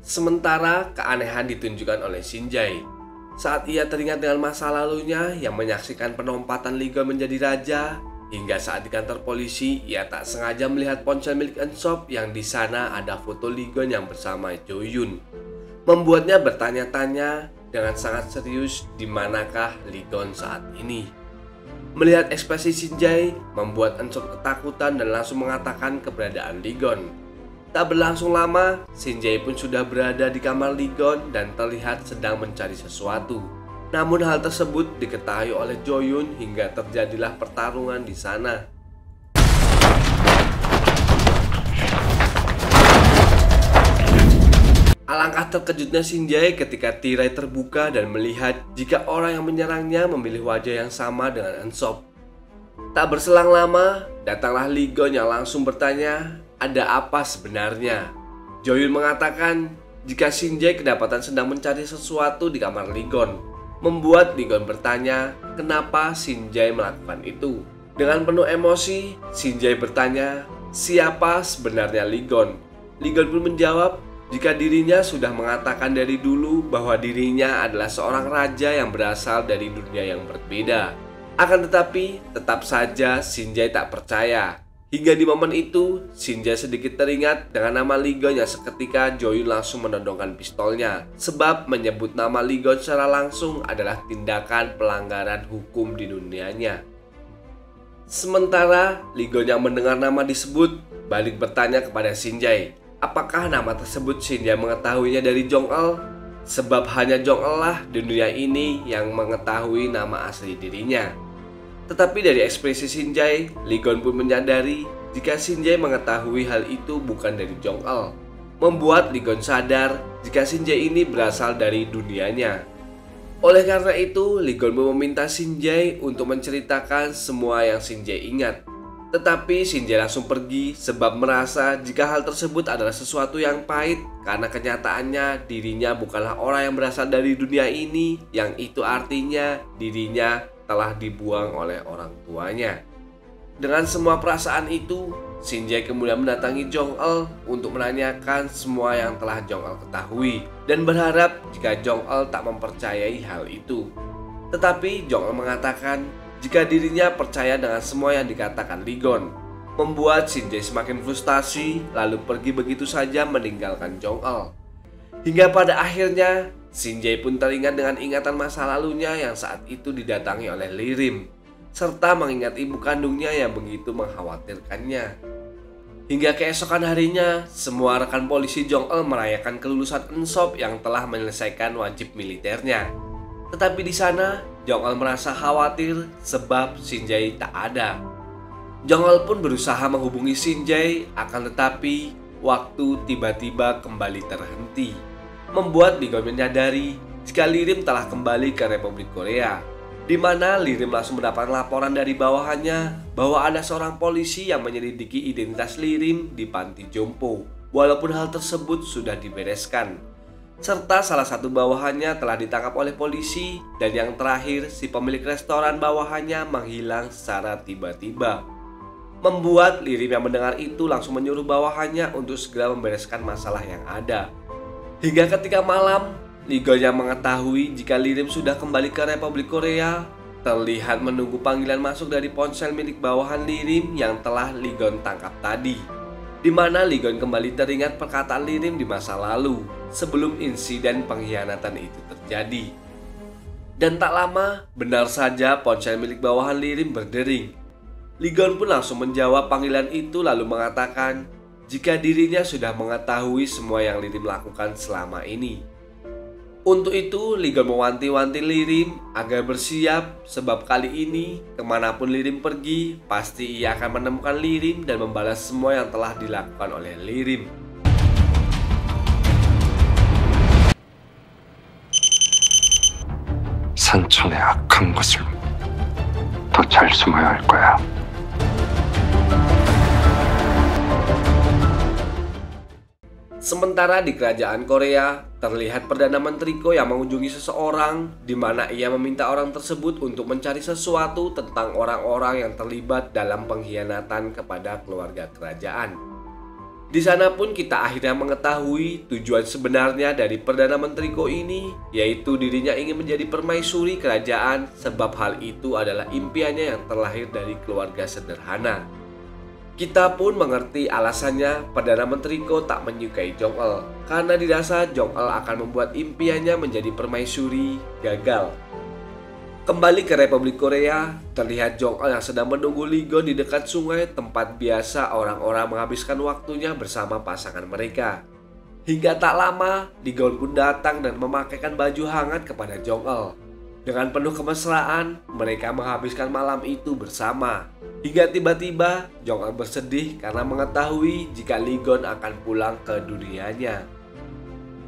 Sementara keanehan ditunjukkan oleh Shinjai saat ia teringat dengan masa lalunya yang menyaksikan penempatan Lee Gon menjadi raja, hingga saat di kantor polisi ia tak sengaja melihat ponsel milik Usopp yang di sana ada foto Lee Gon yang bersama Joyun, membuatnya bertanya-tanya dengan sangat serius di manakah Lee Gon saat ini. Melihat ekspresi Shinjai membuat Usopp ketakutan dan langsung mengatakan keberadaan Lee Gon. Tak berlangsung lama, Shinjai pun sudah berada di kamar Lee Gon dan terlihat sedang mencari sesuatu. Namun hal tersebut diketahui oleh Joyun hingga terjadilah pertarungan di sana. Alangkah terkejutnya Shinjai ketika tirai terbuka dan melihat jika orang yang menyerangnya memilih wajah yang sama dengan Usopp. Tak berselang lama, datanglah Lee Gon yang langsung bertanya, ada apa sebenarnya? Joyun mengatakan jika Shinjai kedapatan sedang mencari sesuatu di kamar Lee Gon, membuat Lee Gon bertanya kenapa Shinjai melakukan itu. Dengan penuh emosi, Shinjai bertanya siapa sebenarnya Lee Gon. Lee Gon pun menjawab jika dirinya sudah mengatakan dari dulu bahwa dirinya adalah seorang raja yang berasal dari dunia yang berbeda. Akan tetapi tetap saja Shinjai tak percaya. Hingga di momen itu, Shinjai sedikit teringat dengan nama Lee Gon yang seketika Joyun langsung menodongkan pistolnya. Sebab menyebut nama Lee Gon secara langsung adalah tindakan pelanggaran hukum di dunianya. Sementara Lee Gon yang mendengar nama disebut balik bertanya kepada Shinjai, apakah nama tersebut Shinjai mengetahuinya dari Jong-el? Sebab hanya Jong-el lah di dunia ini yang mengetahui nama asli dirinya. Tetapi dari ekspresi Shinjai, Lee Gon pun menyadari jika Shinjai mengetahui hal itu bukan dari Jong-el, membuat Lee Gon sadar jika Shinjai ini berasal dari dunianya. Oleh karena itu, Lee Gon pun meminta Shinjai untuk menceritakan semua yang Shinjai ingat. Tetapi Shinjai langsung pergi sebab merasa jika hal tersebut adalah sesuatu yang pahit karena kenyataannya dirinya bukanlah orang yang berasal dari dunia ini, yang itu artinya dirinya telah dibuang oleh orang tuanya. Dengan semua perasaan itu, Shinjai kemudian mendatangi Jong-el untuk menanyakan semua yang telah Jong-el ketahui dan berharap jika Jong-el tak mempercayai hal itu. Tetapi Jong-el mengatakan jika dirinya percaya dengan semua yang dikatakan Lee Gon, membuat Shinjai semakin frustasi lalu pergi begitu saja meninggalkan Jong-el. Hingga pada akhirnya Shinjai pun teringat dengan ingatan masa lalunya yang saat itu didatangi oleh Lee Rim, serta mengingat ibu kandungnya yang begitu mengkhawatirkannya. Hingga keesokan harinya, semua rekan polisi Jong-el merayakan kelulusan Usopp yang telah menyelesaikan wajib militernya. Tetapi di sana, Jong-el merasa khawatir sebab Shinjai tak ada. Jong-el pun berusaha menghubungi Shinjai, akan tetapi waktu tiba-tiba kembali terhenti, membuat Lee Gon menyadari jika Lee Rim telah kembali ke Republik Korea, di mana Lee Rim langsung mendapat laporan dari bawahannya bahwa ada seorang polisi yang menyelidiki identitas Lee Rim di panti jompo, walaupun hal tersebut sudah dibereskan. Serta salah satu bawahannya telah ditangkap oleh polisi, dan yang terakhir si pemilik restoran bawahannya menghilang secara tiba-tiba. Membuat Lee Rim yang mendengar itu langsung menyuruh bawahannya untuk segera membereskan masalah yang ada. Hingga ketika malam, Lee Gon yang mengetahui jika Lee Rim sudah kembali ke Republik Korea terlihat menunggu panggilan masuk dari ponsel milik bawahan Lee Rim yang telah Lee Gon tangkap tadi, di mana Lee Gon kembali teringat perkataan Lee Rim di masa lalu sebelum insiden pengkhianatan itu terjadi. Dan tak lama, benar saja ponsel milik bawahan Lee Rim berdering. Lee Gon pun langsung menjawab panggilan itu lalu mengatakan jika dirinya sudah mengetahui semua yang Lee Rim lakukan selama ini. Untuk itu, Lee Gon mewanti-wanti Lee Rim agar bersiap sebab kali ini kemanapun Lee Rim pergi, pasti ia akan menemukan Lee Rim dan membalas semua yang telah dilakukan oleh Lee Rim. 산천의 악한 것을 더 잘 숨어야 할 거야. Sementara di kerajaan Korea, terlihat Perdana Menteri Ko yang mengunjungi seseorang, di mana ia meminta orang tersebut untuk mencari sesuatu tentang orang-orang yang terlibat dalam pengkhianatan kepada keluarga kerajaan. Di sana pun kita akhirnya mengetahui tujuan sebenarnya dari Perdana Menteri Ko ini, yaitu dirinya ingin menjadi permaisuri kerajaan sebab hal itu adalah impiannya yang terlahir dari keluarga sederhana. Kita pun mengerti alasannya Perdana Menteri Ko tak menyukai Jong-el, karena dirasa Jong-el akan membuat impiannya menjadi permaisuri gagal. Kembali ke Republik Korea, terlihat Jong-el yang sedang menunggu Lee-gon di dekat sungai tempat biasa orang-orang menghabiskan waktunya bersama pasangan mereka. Hingga tak lama, Lee-gon pun datang dan memakaikan baju hangat kepada Jong-el. Dengan penuh kemesraan, mereka menghabiskan malam itu bersama. Hingga tiba-tiba, Jong-el bersedih karena mengetahui jika Lee-gon akan pulang ke dunianya.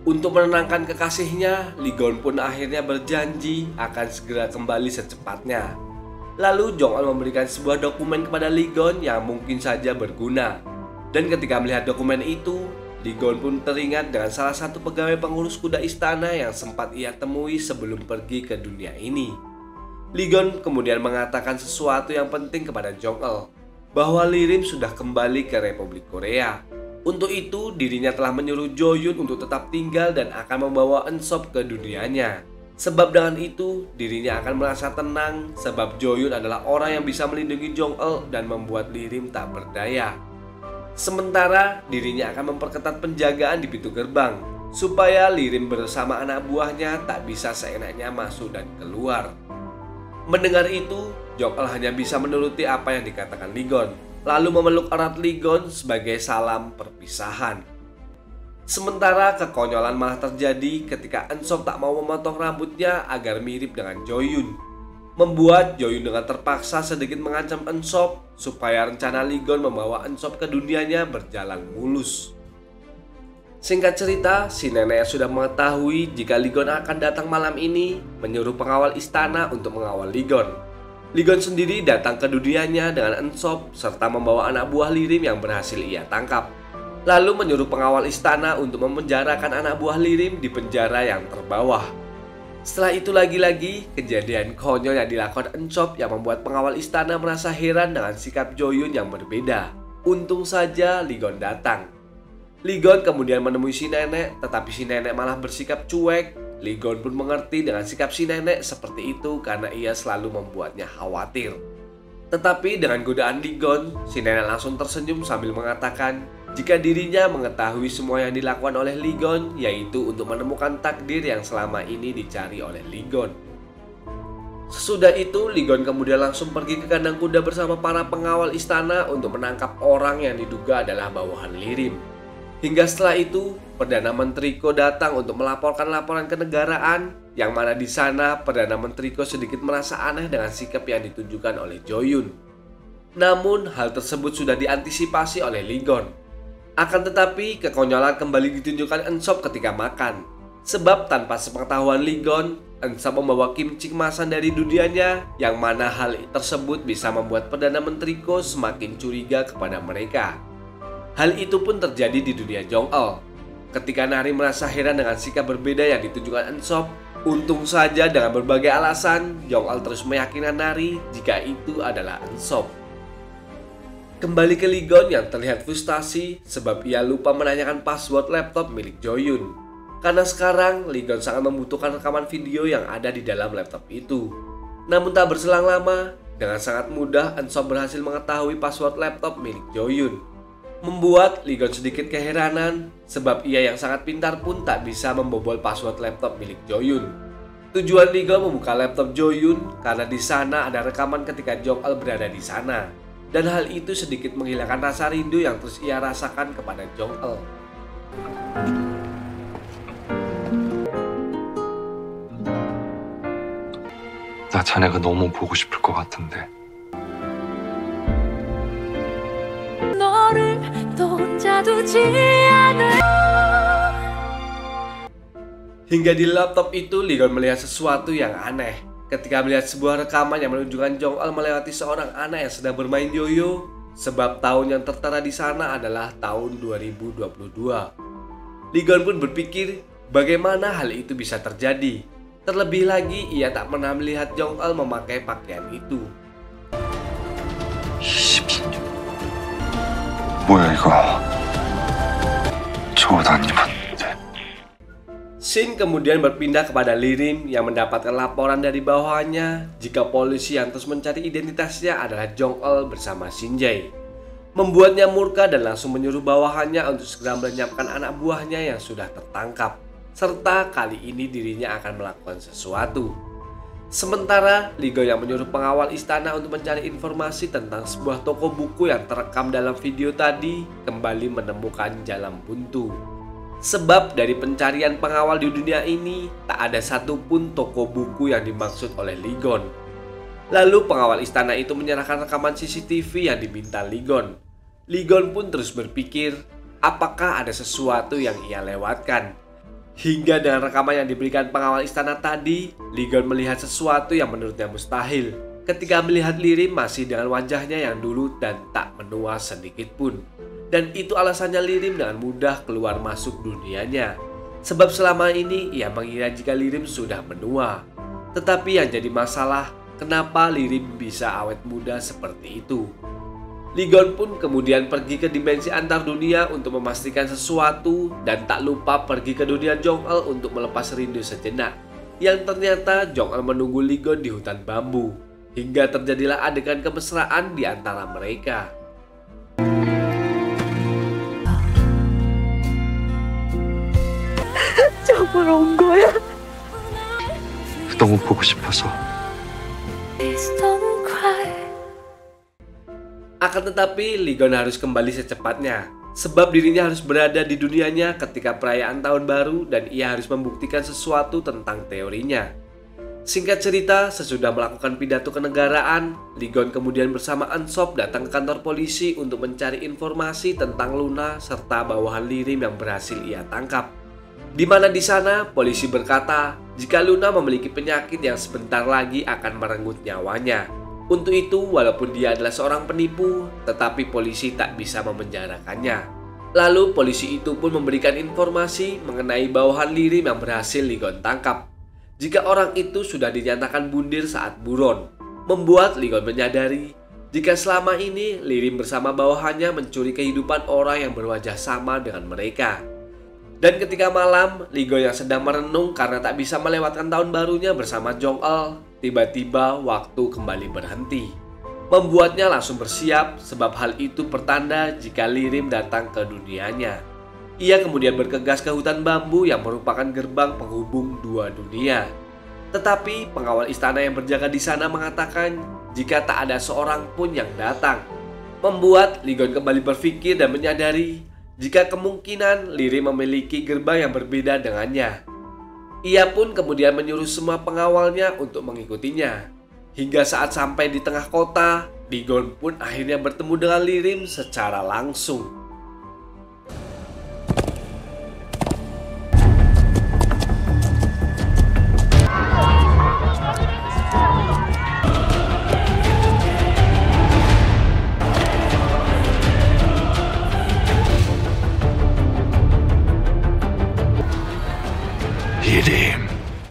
Untuk menenangkan kekasihnya, Lee-gon pun akhirnya berjanji akan segera kembali secepatnya. Lalu Jong-el memberikan sebuah dokumen kepada Lee-gon yang mungkin saja berguna. Dan ketika melihat dokumen itu, Lee-gon pun teringat dengan salah satu pegawai pengurus kuda istana yang sempat ia temui sebelum pergi ke dunia ini. Lee-gon kemudian mengatakan sesuatu yang penting kepada Jong-el, bahwa Lee-rim sudah kembali ke Republik Korea. Untuk itu, dirinya telah menyuruh Jo-yun untuk tetap tinggal dan akan membawa Eun-sop ke dunianya. Sebab dengan itu, dirinya akan merasa tenang sebab Jo-yun adalah orang yang bisa melindungi Jong-el dan membuat Lee-rim tak berdaya. Sementara, dirinya akan memperketat penjagaan di pintu gerbang supaya Lee-rim bersama anak buahnya tak bisa seenaknya masuk dan keluar. Mendengar itu, Jong-el hanya bisa menuruti apa yang dikatakan Lee-gon, lalu memeluk erat Lee-gon sebagai salam perpisahan. Sementara kekonyolan malah terjadi ketika Eun-sop tak mau memotong rambutnya agar mirip dengan Jo-yun, membuat Jo-yun dengan terpaksa sedikit mengancam Eun-sop supaya rencana Lee-gon membawa Eun-sop ke dunianya berjalan mulus. Singkat cerita, si nenek sudah mengetahui jika Lee-gon akan datang malam ini, menyuruh pengawal istana untuk mengawal Lee-gon. Lee-gon sendiri datang ke dunianya dengan Eun-sop serta membawa anak buah Lee-rim yang berhasil ia tangkap. Lalu menyuruh pengawal istana untuk memenjarakan anak buah Lee-rim di penjara yang terbawah. Setelah itu lagi-lagi, kejadian konyol yang dilakukan Eun-sop yang membuat pengawal istana merasa heran dengan sikap Jo-yun yang berbeda. Untung saja Lee-gon datang. Lee-gon kemudian menemui si nenek, tetapi si nenek malah bersikap cuek. Lee-gon pun mengerti dengan sikap si nenek seperti itu karena ia selalu membuatnya khawatir. Tetapi dengan godaan Lee-gon, si nenek langsung tersenyum sambil mengatakan jika dirinya mengetahui semua yang dilakukan oleh Lee-gon, yaitu untuk menemukan takdir yang selama ini dicari oleh Lee-gon. Sesudah itu, Lee-gon kemudian langsung pergi ke kandang kuda bersama para pengawal istana untuk menangkap orang yang diduga adalah bawahan Lee-rim. Hingga setelah itu, Perdana Menteri Ko datang untuk melaporkan laporan kenegaraan, yang mana di sana Perdana Menteri Ko sedikit merasa aneh dengan sikap yang ditunjukkan oleh Jo-yun. Namun, hal tersebut sudah diantisipasi oleh Lee-gon. Akan tetapi, kekonyolan kembali ditunjukkan Eun-sop ketika makan. Sebab tanpa sepengetahuan Lee-gon, Eun-sop membawa kimchi kemasan dari dunianya, yang mana hal tersebut bisa membuat Perdana Menteri Ko semakin curiga kepada mereka. Hal itu pun terjadi di dunia Jong-el. Ketika Nari merasa heran dengan sikap berbeda yang ditunjukkan Eun-sop, untung saja dengan berbagai alasan, Jong-el terus meyakinkan Nari jika itu adalah Eun-sop. Kembali ke Lee-gon yang terlihat frustasi sebab ia lupa menanyakan password laptop milik Jo-yun. Karena sekarang Lee-gon sangat membutuhkan rekaman video yang ada di dalam laptop itu. Namun tak berselang lama, dengan sangat mudah Eun-sop berhasil mengetahui password laptop milik Jo-yun. Membuat Lee-gon sedikit keheranan sebab ia yang sangat pintar pun tak bisa membobol password laptop milik Jo-yun. Tujuan Lee-gon membuka laptop Jo-yun karena di sana ada rekaman ketika Jong-el berada di sana. Dan hal itu sedikit menghilangkan rasa rindu yang terus ia rasakan kepada Jong-el. 나 자네가 너무 보고 싶을 것 같은데. 너를 또 혼자 두지 않아. Hingga di laptop itu Lee-gon melihat sesuatu yang aneh. Ketika melihat sebuah rekaman yang menunjukkan Jong-el melewati seorang anak yang sedang bermain yoyo, sebab tahun yang tertera di sana adalah tahun 2022. Lee-gon pun berpikir bagaimana hal itu bisa terjadi. Terlebih lagi ia tak pernah melihat Jong-el memakai pakaian itu. 22년. 뭐야 이거? 옷 안 입었는데. Shin kemudian berpindah kepada Lirim yang mendapatkan laporan dari bawahannya jika polisi yang terus mencari identitasnya adalah Jong-eul bersama Shin-jae. Membuatnya murka dan langsung menyuruh bawahannya untuk segera melenyapkan anak buahnya yang sudah tertangkap, serta kali ini dirinya akan melakukan sesuatu. Sementara Lee-gon yang menyuruh pengawal istana untuk mencari informasi tentang sebuah toko buku yang terekam dalam video tadi kembali menemukan jalan buntu. Sebab dari pencarian pengawal di dunia ini tak ada satupun toko buku yang dimaksud oleh Lee-gon. Lalu pengawal istana itu menyerahkan rekaman CCTV yang diminta Lee-gon. Lee-gon pun terus berpikir apakah ada sesuatu yang ia lewatkan. Hingga dengan rekaman yang diberikan pengawal istana tadi, Lee-gon melihat sesuatu yang menurutnya mustahil ketika melihat Lirim masih dengan wajahnya yang dulu dan tak menua sedikit pun. Dan itu alasannya Lirim dengan mudah keluar masuk dunianya. Sebab selama ini ia mengira jika Lirim sudah menua. Tetapi yang jadi masalah, kenapa Lirim bisa awet muda seperti itu? Lee-gon pun kemudian pergi ke dimensi antar dunia untuk memastikan sesuatu dan tak lupa pergi ke dunia Jong-eul untuk melepas rindu sejenak. Yang ternyata Jong-eul menunggu Lee-gon di hutan bambu hingga terjadilah adegan kemesraan di antara mereka. 정말 온 거야? 너무 보고 싶어서. Please don't cry. Akan tetapi Lee-gon harus kembali secepatnya, sebab dirinya harus berada di dunianya ketika perayaan tahun baru dan ia harus membuktikan sesuatu tentang teorinya. Singkat cerita, sesudah melakukan pidato kenegaraan, Lee-gon kemudian bersama Unsop datang ke kantor polisi untuk mencari informasi tentang Luna serta bawahan Lirim yang berhasil ia tangkap. Di mana di sana polisi berkata jika Luna memiliki penyakit yang sebentar lagi akan merenggut nyawanya. Untuk itu, walaupun dia adalah seorang penipu, tetapi polisi tak bisa memenjarakannya. Lalu polisi itu pun memberikan informasi mengenai bawahan Lirim yang berhasil Lee-gon tangkap. Jika orang itu sudah dinyatakan bundir saat buron, membuat Lee-gon menyadari jika selama ini Lirim bersama bawahannya mencuri kehidupan orang yang berwajah sama dengan mereka. Dan ketika malam, Lee-gon yang sedang merenung karena tak bisa melewatkan tahun barunya bersama Jong-eul, tiba-tiba waktu kembali berhenti. Membuatnya langsung bersiap sebab hal itu pertanda jika Lirim datang ke dunianya. Ia kemudian bergegas ke hutan bambu yang merupakan gerbang penghubung dua dunia. Tetapi pengawal istana yang berjaga di sana mengatakan jika tak ada seorang pun yang datang. Membuat Lee-gon kembali berpikir dan menyadari jika kemungkinan Lirim memiliki gerbang yang berbeda dengannya. Ia pun kemudian menyuruh semua pengawalnya untuk mengikutinya. Hingga saat sampai di tengah kota, Lee-gon pun akhirnya bertemu dengan Lirim secara langsung.